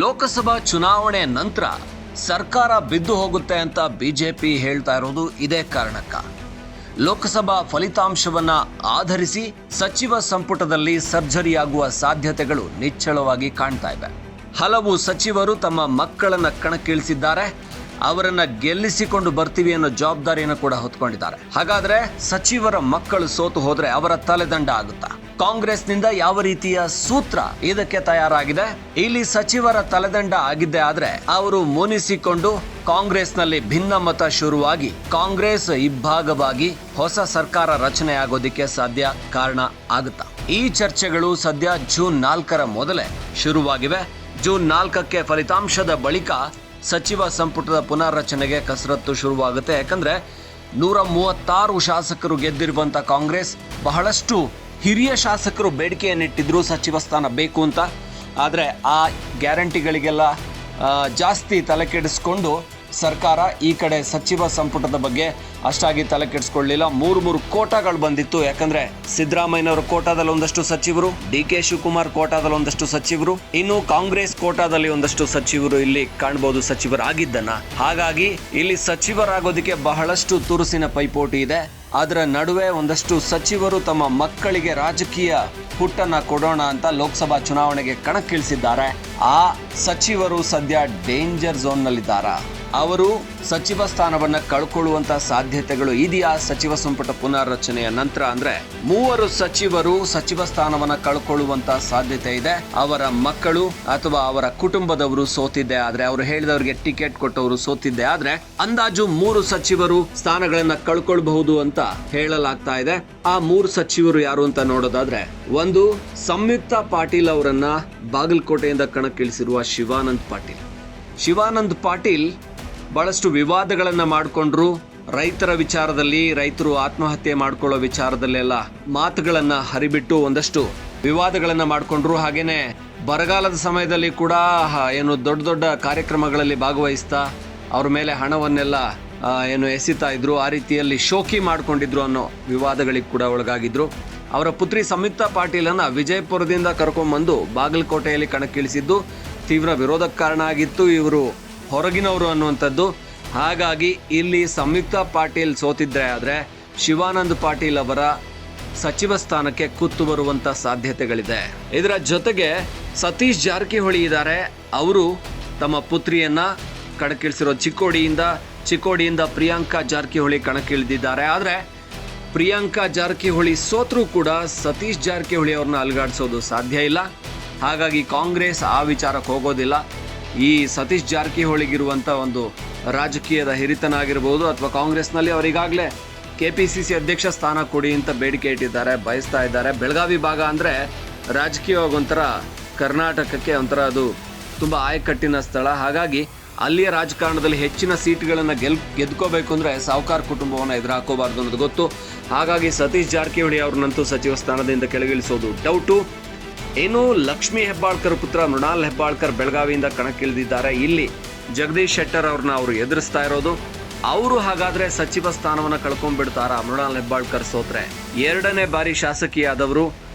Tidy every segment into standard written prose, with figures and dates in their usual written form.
ಲೋಕಸಭಾ ಚುನಾವಣೆ ನಂತರ ಸರ್ಕಾರ ಬಿದ್ದು ಹೋಗುತ್ತೆ ಅಂತ ಬಿಜೆಪಿ ಹೇಳ್ತಾ ಇರೋದು ಇದೇ ಕಾರಣಕ್ಕ. ಲೋಕಸಭಾ ಫಲಿತಾಂಶವನ್ನ ಆಧರಿಸಿ ಸಚಿವ ಸಂಪುಟದಲ್ಲಿ ಸರ್ಜರಿಯಾಗುವ ಸಾಧ್ಯತೆಗಳು ನಿಚ್ಚಳವಾಗಿ ಕಾಣ್ತಾ ಇವೆ. ಹಲವು ಸಚಿವರು ತಮ್ಮ ಮಕ್ಕಳನ್ನ ಕಣಕ್ಕಿಳಿಸಿದ್ದಾರೆ. ಅವರನ್ನ ಗೆಲ್ಲಿಸಿಕೊಂಡು ಬರ್ತೀವಿ ಅನ್ನೋ ಜವಾಬ್ದಾರಿಯನ್ನು ಕೂಡ ಹೊತ್ಕೊಂಡಿದ್ದಾರೆ. ಹಾಗಾದ್ರೆ ಸಚಿವರ ಮಕ್ಕಳು ಸೋತು ಹೋದ್ರೆ ಅವರ ತಲೆದಂಡ ಆಗುತ್ತಾ? ಕಾಂಗ್ರೆಸ್ನಿಂದ ಯಾವ ರೀತಿಯ ಸೂತ್ರ ಇದಕ್ಕೆ ತಯಾರಾಗಿದೆ? ಇಲ್ಲಿ ಸಚಿವರ ತಲೆದಂಡ ಆಗಿದ್ದೆ ಆದ್ರೆ ಅವರು ಮುನಿಸಿಕೊಂಡು ಕಾಂಗ್ರೆಸ್ನಲ್ಲಿ ಭಿನ್ನಮತ ಶುರುವಾಗಿ ಕಾಂಗ್ರೆಸ್ ಇಬ್ಬಾಗವಾಗಿ ಹೊಸ ಸರ್ಕಾರ ರಚನೆ ಆಗೋದಿಕ್ಕೆ ಸಾಧ್ಯ ಕಾರಣ ಆಗುತ್ತಾ? ಈ ಚರ್ಚೆಗಳು ಸದ್ಯ ಜೂನ್ 4ರ ಮೊದಲೇ ಶುರುವಾಗಿವೆ. ಜೂನ್ 4ಕ್ಕೆ ಫಲಿತಾಂಶದ ಬಳಿಕ ಸಚಿವ ಸಂಪುಟದ ಪುನರ್ರಚನೆಗೆ ಕಸರತ್ತು ಶುರುವಾಗುತ್ತೆ. ಯಾಕಂದ್ರೆ 136 ಶಾಸಕರು ಗೆದ್ದಿರುವಂತ ಕಾಂಗ್ರೆಸ್ ಬಹಳಷ್ಟು ಹಿರಿಯ ಶಾಸಕರು ಬೇಡಿಕೆಯನ್ನಿಟ್ಟಿದ್ರು ಸಚಿವ ಸ್ಥಾನ ಬೇಕು ಅಂತ. ಆದರೆ ಆ ಗ್ಯಾರಂಟಿಗಳಿಗೆಲ್ಲ ಜಾಸ್ತಿ ತಲೆ ಕೆಡಿಸ್ಕೊಂಡು ಸರ್ಕಾರ ಈ ಕಡೆ ಸಚಿವ ಸಂಪುಟದ ಬಗ್ಗೆ ಅಷ್ಟಾಗಿ ತಲೆ ಕೆಡಿಸ್ಕೊಳ್ಳಿಲ್ಲ. 3 ಕೋಟಾಗಳು ಬಂದಿತ್ತು. ಯಾಕಂದ್ರೆ ಸಿದ್ದರಾಮಯ್ಯನವರ ಕೋಟಾದಲ್ಲಿ ಒಂದಷ್ಟು ಸಚಿವರು, ಡಿ.ಕೆ. ಶಿವಕುಮಾರ್ ಕೋಟಾದಲ್ಲಿ ಒಂದಷ್ಟು ಸಚಿವರು, ಇನ್ನು ಕಾಂಗ್ರೆಸ್ ಕೋಟಾದಲ್ಲಿ ಒಂದಷ್ಟು ಸಚಿವರು ಇಲ್ಲಿ ಕಾಣಬಹುದು ಸಚಿವರಾಗಿದ್ದನ್ನ. ಹಾಗಾಗಿ ಇಲ್ಲಿ ಸಚಿವರಾಗೋದಕ್ಕೆ ಬಹಳಷ್ಟು ತುರುಸಿನ ಪೈಪೋಟಿ ಇದೆ. ಅದರ ನಡುವೆ ಒಂದಷ್ಟು ಸಚಿವರು ತಮ್ಮ ಮಕ್ಕಳಿಗೆ ರಾಜಕೀಯ ಹುಟ್ಟನ್ನ ಕೊಡೋಣ ಅಂತ ಲೋಕಸಭಾ ಚುನಾವಣೆಗೆ ಕಣಕ್ಕಿಳಿಸಿದ್ದಾರೆ. ಆ ಸಚಿವರು ಸದ್ಯ ಡೇಂಜರ್ ಝೋನ್ ನಲ್ಲಿದ್ದಾರೆ. ಅವರು ಸಚಿವ ಸ್ಥಾನವನ್ನ ಕಳ್ಕೊಳ್ಳುವಂತ ಸಾಧ್ಯತೆಗಳು ಇದೆಯಾ? ಸಚಿವ ಸಂಪುಟ ಪುನರ್ರಚನೆಯ ನಂತರ ಅಂದ್ರೆ 3 ಸಚಿವರು ಸಚಿವ ಸ್ಥಾನವನ್ನ ಕಳ್ಕೊಳ್ಳುವಂತ ಸಾಧ್ಯತೆ ಇದೆ. ಅವರ ಮಕ್ಕಳು ಅಥವಾ ಅವರ ಕುಟುಂಬದವರು ಸೋತಿದ್ದೆ ಆದ್ರೆ, ಅವರು ಹೇಳಿದವರಿಗೆ ಟಿಕೆಟ್ ಕೊಟ್ಟವರು ಸೋತಿದ್ದೆ ಆದ್ರೆ ಅಂದಾಜು 3 ಸಚಿವರು ಸ್ಥಾನಗಳನ್ನ ಕಳ್ಕೊಳ್ಬಹುದು ಅಂತ ಹೇಳಲಾಗ್ತಾ ಇದೆ. ಆ 3 ಸಚಿವರು ಯಾರು ಅಂತ ನೋಡೋದಾದ್ರೆ, ಒಂದು ಸಂಯುಕ್ತ ಪಾಟೀಲ್ ಅವರನ್ನ ಬಾಗಲಕೋಟೆಯಿಂದ ಕಣಕ್ಕಿಳಿಸಿರುವ ಶಿವಾನಂದ್ ಪಾಟೀಲ್ ಬಹಳಷ್ಟು ವಿವಾದಗಳನ್ನ ಮಾಡಿಕೊಂಡ್ರು. ರೈತರ ವಿಚಾರದಲ್ಲಿ, ರೈತರು ಆತ್ಮಹತ್ಯೆ ಮಾಡ್ಕೊಳ್ಳೋ ವಿಚಾರದಲ್ಲೆಲ್ಲ ಮಾತುಗಳನ್ನ ಹರಿಬಿಟ್ಟು ಒಂದಷ್ಟು ವಿವಾದಗಳನ್ನ ಮಾಡಿಕೊಂಡ್ರು. ಹಾಗೇನೆ ಬರಗಾಲದ ಸಮಯದಲ್ಲಿ ಕೂಡ ದೊಡ್ಡ ಕಾರ್ಯಕ್ರಮಗಳಲ್ಲಿ ಭಾಗವಹಿಸ್ತಾ ಅವ್ರ ಮೇಲೆ ಹಣವನ್ನೆಲ್ಲ ಎಸಿತಾ ಇದ್ರು. ಆ ರೀತಿಯಲ್ಲಿ ಶೋಕಿ ಮಾಡ್ಕೊಂಡಿದ್ರು ಅನ್ನೋ ವಿವಾದಗಳಿಗೆ ಕೂಡ ಒಳಗಾಗಿದ್ರು. ಅವರ ಪುತ್ರಿ ಸಂಯುಕ್ತ ಪಾಟೀಲನ್ನ ವಿಜಯಪುರದಿಂದ ಕರ್ಕೊಂಡ್ಬಂದು ಬಾಗಲಕೋಟೆಯಲ್ಲಿ ಕಣಕ್ಕಿಳಿಸಿದ್ದು ತೀವ್ರ ವಿರೋಧಕ್ಕೆ ಕಾರಣ ಆಗಿತ್ತು. ಇವರು ಹೊರಗಿನವರು ಅನ್ನುವಂಥದ್ದು. ಹಾಗಾಗಿ ಇಲ್ಲಿ ಸಂಯುಕ್ತ ಪಾಟೀಲ್ ಸೋತಿದ್ರೆ ಆದ್ರೆ ಶಿವಾನಂದ್ ಪಾಟೀಲ್ ಅವರ ಸಚಿವ ಸ್ಥಾನಕ್ಕೆ ಕುತ್ತು ಬರುವಂತ ಸಾಧ್ಯತೆಗಳಿದೆ. ಇದರ ಜೊತೆಗೆ ಸತೀಶ್ ಜಾರಕಿಹೊಳಿ ಇದ್ದಾರೆ. ಅವರು ತಮ್ಮ ಪುತ್ರಿಯನ್ನ ಕಣಕ್ಕಿಳಿಸಿರೋ ಚಿಕ್ಕೋಡಿಯಿಂದ ಪ್ರಿಯಾಂಕಾ ಜಾರಕಿಹೊಳಿ ಕಣಕ್ಕಿಳಿದಿದ್ದಾರೆ. ಆದ್ರೆ ಪ್ರಿಯಾಂಕಾ ಜಾರಕಿಹೊಳಿ ಸೋತ್ರೂ ಕೂಡ ಸತೀಶ್ ಜಾರಕಿಹೊಳಿ ಅವ್ರನ್ನ ಅಲುಗಾಡಿಸೋದು ಸಾಧ್ಯ ಇಲ್ಲ. ಹಾಗಾಗಿ ಕಾಂಗ್ರೆಸ್ ಆ ವಿಚಾರಕ್ಕೆ ಹೋಗೋದಿಲ್ಲ. ಈ ಸತೀಶ್ ಜಾರಕಿಹೊಳಿಗಿರುವಂಥ ಒಂದು ರಾಜಕೀಯದ ಹಿರಿತನ ಆಗಿರ್ಬೋದು, ಅಥವಾ ಕಾಂಗ್ರೆಸ್ನಲ್ಲಿ ಅವರಿಗಾಗಲೇ KPCC ಅಧ್ಯಕ್ಷ ಸ್ಥಾನ ಕೊಡಿ ಅಂತ ಬೇಡಿಕೆ ಇಟ್ಟಿದ್ದಾರೆ, ಬಯಸ್ತಾ ಇದ್ದಾರೆ. ಬೆಳಗಾವಿ ಭಾಗ ಅಂದರೆ ರಾಜಕೀಯವಾಗಿ ಒಂಥರ ಕರ್ನಾಟಕಕ್ಕೆ ಒಂಥರ ಅದು ತುಂಬ ಆಯಕಟ್ಟಿನ ಸ್ಥಳ. ಹಾಗಾಗಿ ಅಲ್ಲಿಯ ರಾಜಕಾರಣದಲ್ಲಿ ಹೆಚ್ಚಿನ ಸೀಟ್ಗಳನ್ನು ಗೆದ್ಕೋಬೇಕು ಅಂದರೆ ಸಾವುಕಾರ ಕುಟುಂಬವನ್ನು ಎದುರಾಕೋಬಾರ್ದು ಅನ್ನೋದು ಗೊತ್ತು. ಹಾಗಾಗಿ ಸತೀಶ್ ಜಾರಕಿಹೊಳಿ ಅವ್ರನ್ನಂತೂ ಸಚಿವ ಸ್ಥಾನದಿಂದ ಕೆಳಗಿಳಿಸೋದು ಡೌಟು. ಇನ್ನು ಲಕ್ಷ್ಮೀ ಹೆಬ್ಬಾಳ್ಕರ್ ಪುತ್ರ ಮೃಣಾಲ್ ಹೆಬ್ಬಾಳ್ಕರ್ ಬೆಳಗಾವಿಯಿಂದ ಕಣಕ್ಕಿಳಿದಿದ್ದಾರೆ. ಇಲ್ಲಿ ಜಗದೀಶ್ ಶೆಟ್ಟರ್ ಅವ್ರನ್ನ ಅವರು ಎದುರಿಸ್ತಾ ಇರೋದು. ಅವರು ಹಾಗಾದ್ರೆ ಸಚಿವ ಸ್ಥಾನವನ್ನು ಕಳ್ಕೊಂಡ್ಬಿಡ್ತಾರಾ ಮೃಣಾಲ್ ಹೆಬ್ಬಾಳ್ಕರ್ ಸೋತ್ರೆ? 2ನೇ ಬಾರಿ ಶಾಸಕಿಯಾದವರು,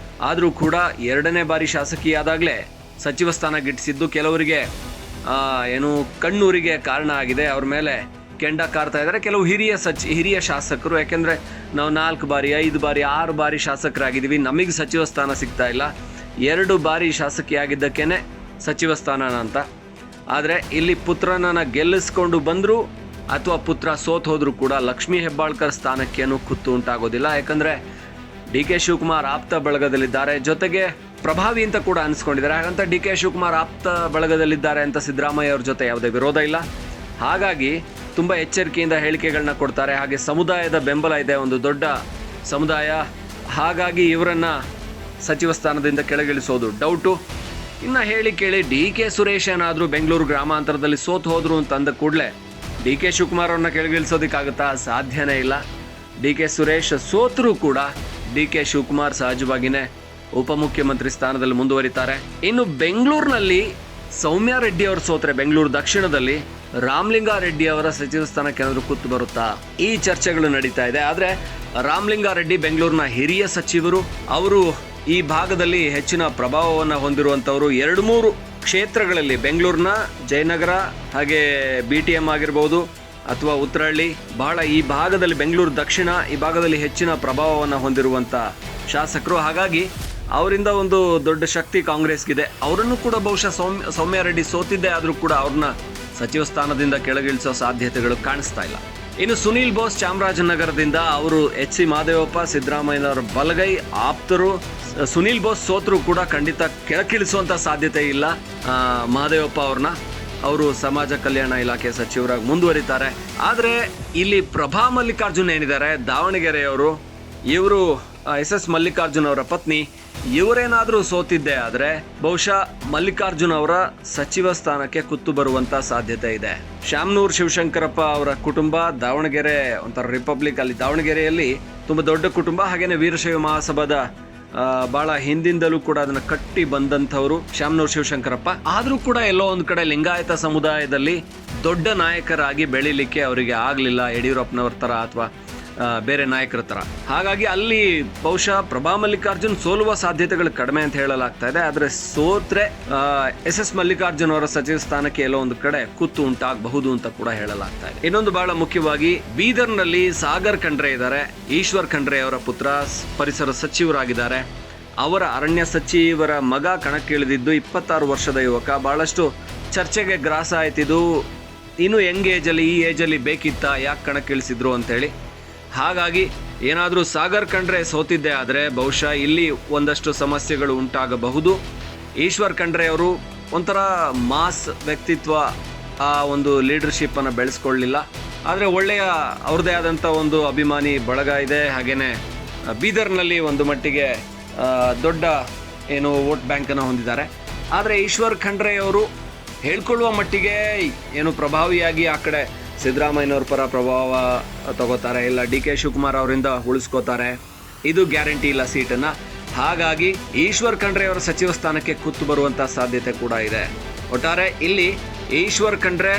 ಆದರೂ ಕೂಡ 2ನೇ ಬಾರಿ ಶಾಸಕಿಯಾದಾಗಲೇ ಸಚಿವ ಸ್ಥಾನ ಗಿಟ್ಟಿಸಿದ್ದು ಕೆಲವರಿಗೆ ಕಣ್ಣೂರಿಗೆ ಕಾರಣ ಆಗಿದೆ. ಅವ್ರ ಮೇಲೆ ಕೆಂಡ ಕಾರ್ತಾ ಇದ್ದಾರೆ ಕೆಲವು ಹಿರಿಯ ಶಾಸಕರು. ಯಾಕೆಂದ್ರೆ ನಾವು 4 ಬಾರಿ 5 ಬಾರಿ 6 ಬಾರಿ ಶಾಸಕರಾಗಿದ್ದೀವಿ, ನಮಗೆ ಸಚಿವ ಸ್ಥಾನ ಸಿಗ್ತಾ ಇಲ್ಲ. 2 ಬಾರಿ ಶಾಸಕಿಯಾಗಿದ್ದಕ್ಕೇನೆ ಸಚಿವ ಸ್ಥಾನ ಅಂತ. ಆದರೆ ಇಲ್ಲಿ ಪುತ್ರನನ್ನ ಗೆಲ್ಲಿಸ್ಕೊಂಡು ಬಂದ್ರು ಅಥವಾ ಪುತ್ರ ಸೋತ್ ಹೋದ್ರು ಕೂಡ ಲಕ್ಷ್ಮೀ ಹೆಬ್ಬಾಳ್ಕರ್ ಸ್ಥಾನಕ್ಕೇನು ಕುತ್ತು ಉಂಟಾಗೋದಿಲ್ಲ. ಯಾಕಂದ್ರೆ ಡಿ.ಕೆ. ಶಿವಕುಮಾರ್ ಆಪ್ತ ಬಳಗದಲ್ಲಿದ್ದಾರೆ, ಜೊತೆಗೆ ಪ್ರಭಾವಿ ಅಂತ ಕೂಡ ಅನಿಸ್ಕೊಂಡಿದ್ದಾರೆ. ಹಾಗಂತ ಡಿ.ಕೆ. ಶಿವಕುಮಾರ್ ಆಪ್ತ ಬಳಗದಲ್ಲಿದ್ದಾರೆ ಅಂತ ಸಿದ್ದರಾಮಯ್ಯ ಅವ್ರ ಜೊತೆ ಯಾವುದೇ ವಿರೋಧ ಇಲ್ಲ. ಹಾಗಾಗಿ ತುಂಬ ಎಚ್ಚರಿಕೆಯಿಂದ ಹೇಳಿಕೆಗಳನ್ನ ಕೊಡ್ತಾರೆ. ಹಾಗೆ ಸಮುದಾಯದ ಬೆಂಬಲ ಇದೆ, ಒಂದು ದೊಡ್ಡ ಸಮುದಾಯ. ಹಾಗಾಗಿ ಇವರನ್ನ ಸಚಿವ ಸ್ಥಾನದಿಂದ ಕೆಳಗಿಳಿಸೋದು ಡೌಟು. ಇನ್ನು ಹೇಳಿ ಕೇಳಿ ಡಿ.ಕೆ. ಸುರೇಶ್ ಏನಾದರೂ ಬೆಂಗಳೂರು ಗ್ರಾಮಾಂತರದಲ್ಲಿ ಸೋತು ಹೋದ್ರು ಅಂತಂದ ಕೂಡಲೇ ಡಿ.ಕೆ. ಶಿವಕುಮಾರ್ ಅವ್ರನ್ನ ಕೆಳಗಿಳಿಸೋದಕ್ಕಾಗುತ್ತಾ? ಸಾಧ್ಯನೇ ಇಲ್ಲ. ಡಿ.ಕೆ. ಸುರೇಶ್ ಸೋತರೂ ಕೂಡ ಡಿ.ಕೆ. ಶಿವಕುಮಾರ್ ಸಹಜವಾಗಿಯೇ ಉಪಮುಖ್ಯಮಂತ್ರಿ ಸ್ಥಾನದಲ್ಲಿ ಮುಂದುವರಿತಾರೆ. ಇನ್ನು ಬೆಂಗಳೂರಿನಲ್ಲಿ ಸೌಮ್ಯ ರೆಡ್ಡಿ ಅವರು ಸೋತ್ರೆ ಬೆಂಗಳೂರು ದಕ್ಷಿಣದಲ್ಲಿ ರಾಮಲಿಂಗಾರೆಡ್ಡಿ ಅವರ ಸಚಿವ ಸ್ಥಾನಕ್ಕೆ ಏನಾದರೂ ಕುತ್ತು ಬರುತ್ತಾ? ಈ ಚರ್ಚೆಗಳು ನಡೀತಾ ಇದೆ. ಆದರೆ ರಾಮಲಿಂಗಾರೆಡ್ಡಿ ಬೆಂಗಳೂರಿನ ಹಿರಿಯ ಸಚಿವರು, ಅವರು ಈ ಭಾಗದಲ್ಲಿ ಹೆಚ್ಚಿನ ಪ್ರಭಾವವನ್ನು ಹೊಂದಿರುವಂಥವರು. 2-3 ಕ್ಷೇತ್ರಗಳಲ್ಲಿ ಬೆಂಗಳೂರಿನ ಜಯನಗರ ಹಾಗೆ BTM ಆಗಿರ್ಬೋದು ಅಥವಾ ಉತ್ತರಹಳ್ಳಿ, ಬಹಳ ಈ ಭಾಗದಲ್ಲಿ ಬೆಂಗಳೂರು ದಕ್ಷಿಣ ಈ ಭಾಗದಲ್ಲಿ ಹೆಚ್ಚಿನ ಪ್ರಭಾವವನ್ನು ಹೊಂದಿರುವಂಥ ಶಾಸಕರು. ಹಾಗಾಗಿ ಅವರಿಂದ ಒಂದು ದೊಡ್ಡ ಶಕ್ತಿ ಕಾಂಗ್ರೆಸ್ಗಿದೆ. ಅವರನ್ನು ಕೂಡ ಬಹುಶಃ ಸೌಮ್ಯ ರೆಡ್ಡಿ ಸೋತಿದ್ದೇ ಆದರೂ ಕೂಡ ಅವ್ರನ್ನ ಸಚಿವ ಸ್ಥಾನದಿಂದ ಕೆಳಗಿಳಿಸೋ ಸಾಧ್ಯತೆಗಳು ಕಾಣಿಸ್ತಾ ಇಲ್ಲ. ಇನ್ನು ಸುನೀಲ್ ಬೋಸ್ ಚಾಮರಾಜನಗರದಿಂದ, ಅವರು HC ಮಹದೇವಪ್ಪ ಸಿದ್ದರಾಮಯ್ಯನವರ ಬಲಗೈ ಆಪ್ತರು. ಸುನೀಲ್ ಬೋಸ್ ಸೋತರು ಕೂಡ ಖಂಡಿತ ಕೆಳಗಿಳಿಸುವಂಥ ಸಾಧ್ಯತೆ ಇಲ್ಲ ಮಹದೇವಪ್ಪ ಅವ್ರನ್ನ. ಅವರು ಸಮಾಜ ಕಲ್ಯಾಣ ಇಲಾಖೆ ಸಚಿವರಾಗಿ ಮುಂದುವರಿತಾರೆ. ಆದರೆ ಇಲ್ಲಿ ಪ್ರಭಾ ಮಲ್ಲಿಕಾರ್ಜುನ್ ಏನಿದ್ದಾರೆ ದಾವಣಗೆರೆಯವರು, ಇವರು SS ಮಲ್ಲಿಕಾರ್ಜುನ್ ಅವರ ಪತ್ನಿ, ಇವರೇನಾದರೂ ಸೋತಿದ್ದೆ ಆದರೆ ಬಹುಶಃ ಮಲ್ಲಿಕಾರ್ಜುನ್ ಅವರ ಸಚಿವ ಸ್ಥಾನಕ್ಕೆ ಕುತ್ತು ಬರುವಂತ ಸಾಧ್ಯತೆ ಇದೆ. ಶಾಮನೂರು ಶಿವಶಂಕರಪ್ಪ ಅವರ ಕುಟುಂಬ ದಾವಣಗೆರೆ ಒಂಥರ ರಿಪಬ್ಲಿಕ್, ಅಲ್ಲಿ ದಾವಣಗೆರೆಯಲ್ಲಿ ತುಂಬ ದೊಡ್ಡ ಕುಟುಂಬ. ಹಾಗೇನೆ ವೀರಶೈವ ಮಹಾಸಭಾದ ಬಹಳ ಹಿಂದಿಂದಲೂ ಕೂಡ ಅದನ್ನ ಕಟ್ಟಿ ಬಂದಂಥವ್ರು ಶಾಮನೂರು ಶಿವಶಂಕರಪ್ಪ. ಆದರೂ ಕೂಡ ಎಲ್ಲೋ ಒಂದು ಕಡೆ ಲಿಂಗಾಯತ ಸಮುದಾಯದಲ್ಲಿ ದೊಡ್ಡ ನಾಯಕರಾಗಿ ಬೆಳಿಲಿಕ್ಕೆ ಅವರಿಗೆ ಆಗಲಿಲ್ಲ, ಯಡಿಯೂರಪ್ಪನವ್ರ ಥರ ಅಥವಾ ಬೇರೆ ನಾಯಕರ ಥರ. ಹಾಗಾಗಿ ಅಲ್ಲಿ ಬಹುಶಃ ಪ್ರಭಾ ಮಲ್ಲಿಕಾರ್ಜುನ್ ಸೋಲುವ ಸಾಧ್ಯತೆಗಳು ಕಡಿಮೆ ಅಂತ ಹೇಳಲಾಗ್ತಾ ಇದೆ. ಆದರೆ ಸೋತ್ರೆ SS ಮಲ್ಲಿಕಾರ್ಜುನ್ ಅವರ ಸಚಿವ ಸ್ಥಾನಕ್ಕೆ ಎಲ್ಲೋ ಒಂದು ಕಡೆ ಕುತ್ತು ಉಂಟಾಗಬಹುದು ಅಂತ ಕೂಡ ಹೇಳಲಾಗ್ತಾ ಇದೆ. ಇನ್ನೊಂದು ಬಹಳ ಮುಖ್ಯವಾಗಿ ಬೀದರ್ನಲ್ಲಿ ಸಾಗರ್ ಖಂಡ್ರೆ ಇದ್ದಾರೆ. ಈಶ್ವರ್ ಖಂಡ್ರೆ ಅವರ ಪುತ್ರ ಪರಿಸರ ಸಚಿವರಾಗಿದ್ದಾರೆ. ಅವರ ಅರಣ್ಯ ಸಚಿವರ ಮಗ ಕಣಕ್ಕಿಳಿದಿದ್ದು 26 ವರ್ಷದ ಯುವಕ. ಬಹಳಷ್ಟು ಚರ್ಚೆಗೆ ಗ್ರಾಸ ಆಯ್ತಿದ್ದು, ಇನ್ನು ಯಂಗ್ ಏಜಲ್ಲಿ, ಈ ಏಜಲ್ಲಿ ಬೇಕಿತ್ತಾ, ಯಾಕೆ ಕಣಕ್ಕಿಳಿಸಿದ್ರು ಅಂತೇಳಿ. ಹಾಗಾಗಿ ಏನಾದರೂ ಸಾಗರ್ ಖಂಡ್ರೆ ಸೋತಿದ್ದೆ ಆದರೆ ಬಹುಶಃ ಇಲ್ಲಿ ಒಂದಷ್ಟು ಸಮಸ್ಯೆಗಳು ಉಂಟಾಗಬಹುದು. ಈಶ್ವರ್ ಖಂಡ್ರೆ ಅವರು ಒಂಥರ ಮಾಸ್ ವ್ಯಕ್ತಿತ್ವ, ಆ ಒಂದು ಲೀಡರ್ಶಿಪ್ಪನ್ನು ಬೆಳೆಸ್ಕೊಳ್ಳಲಿಲ್ಲ. ಆದರೆ ಒಳ್ಳೆಯ ಅವ್ರದ್ದೇ ಆದಂಥ ಒಂದು ಅಭಿಮಾನಿ ಬಳಗ ಇದೆ. ಹಾಗೆಯೇ ಬೀದರ್ನಲ್ಲಿ ಒಂದು ಮಟ್ಟಿಗೆ ದೊಡ್ಡ ಏನು ವೋಟ್ ಬ್ಯಾಂಕನ್ನು ಹೊಂದಿದ್ದಾರೆ. ಆದರೆ ಈಶ್ವರ್ ಖಂಡ್ರೆ ಅವರು ಹೇಳ್ಕೊಳ್ಳುವ ಮಟ್ಟಿಗೆ ಏನು ಪ್ರಭಾವಿಯಾಗಿ ಆ ಕಡೆ ಸಿದ್ದರಾಮಯ್ಯನವ್ರ ಪರ ಪ್ರಭಾವ ತಗೋತಾರೆ, ಇಲ್ಲ DK ಶಿವಕುಮಾರ್ ಅವರಿಂದ ಉಳಿಸ್ಕೋತಾರೆ, ಇದು ಗ್ಯಾರಂಟಿ ಇಲ್ಲ ಸೀಟನ್ನು. ಹಾಗಾಗಿ ಈಶ್ವರ್ ಖಂಡ್ರೆ ಅವರ ಸಚಿವ ಸ್ಥಾನಕ್ಕೆ ಕುತ್ತು ಬರುವಂಥ ಸಾಧ್ಯತೆ ಕೂಡ ಇದೆ. ಒಟ್ಟಾರೆ ಇಲ್ಲಿ ಈಶ್ವರ್ ಖಂಡ್ರೆ,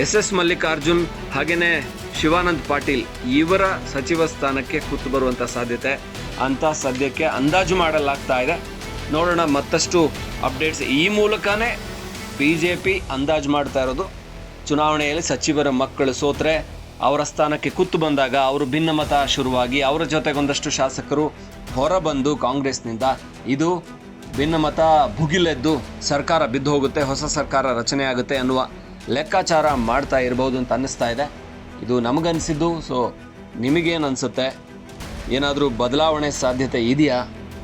SS ಮಲ್ಲಿಕಾರ್ಜುನ್ ಹಾಗೆಯೇ ಶಿವಾನಂದ್ ಪಾಟೀಲ್ ಇವರ ಸಚಿವ ಸ್ಥಾನಕ್ಕೆ ಕುತ್ತು ಬರುವಂಥ ಸಾಧ್ಯತೆ ಅಂತ ಸದ್ಯಕ್ಕೆ ಅಂದಾಜು ಮಾಡಲಾಗ್ತಾ ಇದೆ. ನೋಡೋಣ, ಮತ್ತಷ್ಟು ಅಪ್ಡೇಟ್ಸ್ ಈ ಮೂಲಕನೇ BJP ಅಂದಾಜು ಮಾಡ್ತಾ ಇರೋದು. ಚುನಾವಣೆಯಲ್ಲಿ ಸಚಿವರ ಮಕ್ಕಳು ಸೋತ್ರೆ ಅವರ ಸ್ಥಾನಕ್ಕೆ ಕುತ್ತು ಬಂದಾಗ ಅವರು ಭಿನ್ನಮತ ಶುರುವಾಗಿ ಅವರ ಜೊತೆಗೊಂದಷ್ಟು ಶಾಸಕರು ಹೊರಬಂದು ಕಾಂಗ್ರೆಸ್ನಿಂದ ಇದು ಭಿನ್ನಮತ ಭುಗಿಲೆದ್ದು ಸರ್ಕಾರ ಬಿದ್ದು ಹೋಗುತ್ತೆ, ಹೊಸ ಸರ್ಕಾರ ರಚನೆ ಆಗುತ್ತೆ ಅನ್ನುವ ಲೆಕ್ಕಾಚಾರ ಮಾಡ್ತಾ ಇರಬಹುದು ಅಂತ ಅನ್ನಿಸ್ತಾ ಇದೆ. ಇದು ನಮಗನ್ಸಿದ್ದು. ಸೊ ನಿಮಗೇನು ಅನಿಸುತ್ತೆ? ಏನಾದರೂ ಬದಲಾವಣೆ ಸಾಧ್ಯತೆ ಇದೆಯಾ,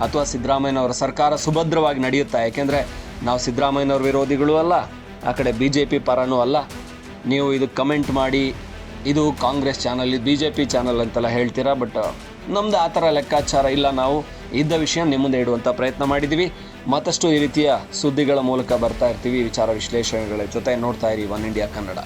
ಅಥವಾ ಸಿದ್ದರಾಮಯ್ಯನವರ ಸರ್ಕಾರ ಸುಭದ್ರವಾಗಿ ನಡೆಯುತ್ತಾ? ಯಾಕೆಂದರೆ ನಾವು ಸಿದ್ದರಾಮಯ್ಯನವ್ರ ವಿರೋಧಿಗಳು ಅಲ್ಲ, ಆ ಕಡೆ BJP ಪರನೂ ಅಲ್ಲ. ನೀವು ಇದು ಕಮೆಂಟ್ ಮಾಡಿ, ಇದು ಕಾಂಗ್ರೆಸ್ ಚಾನಲ್, ಇದು BJP ಚಾನಲ್ ಅಂತೆಲ್ಲ ಹೇಳ್ತೀರಾ. ಬಟ್ ನಮ್ಮದು ಆ ಥರ ಲೆಕ್ಕಾಚಾರ ಇಲ್ಲ. ನಾವು ಇದ್ದ ವಿಷಯ ನಿಮ್ಮ ಮುಂದೆ ಇಡುವಂಥ ಪ್ರಯತ್ನ ಮಾಡಿದ್ದೀವಿ. ಮತ್ತಷ್ಟು ಈ ರೀತಿಯ ಸುದ್ದಿಗಳ ಮೂಲಕ ಬರ್ತಾ ಇರ್ತೀವಿ. ವಿಚಾರ ವಿಶ್ಲೇಷಣೆಗಳ ಜೊತೆ ನೋಡ್ತಾ ಇರಿ ಒನ್ ಇಂಡಿಯಾ ಕನ್ನಡ.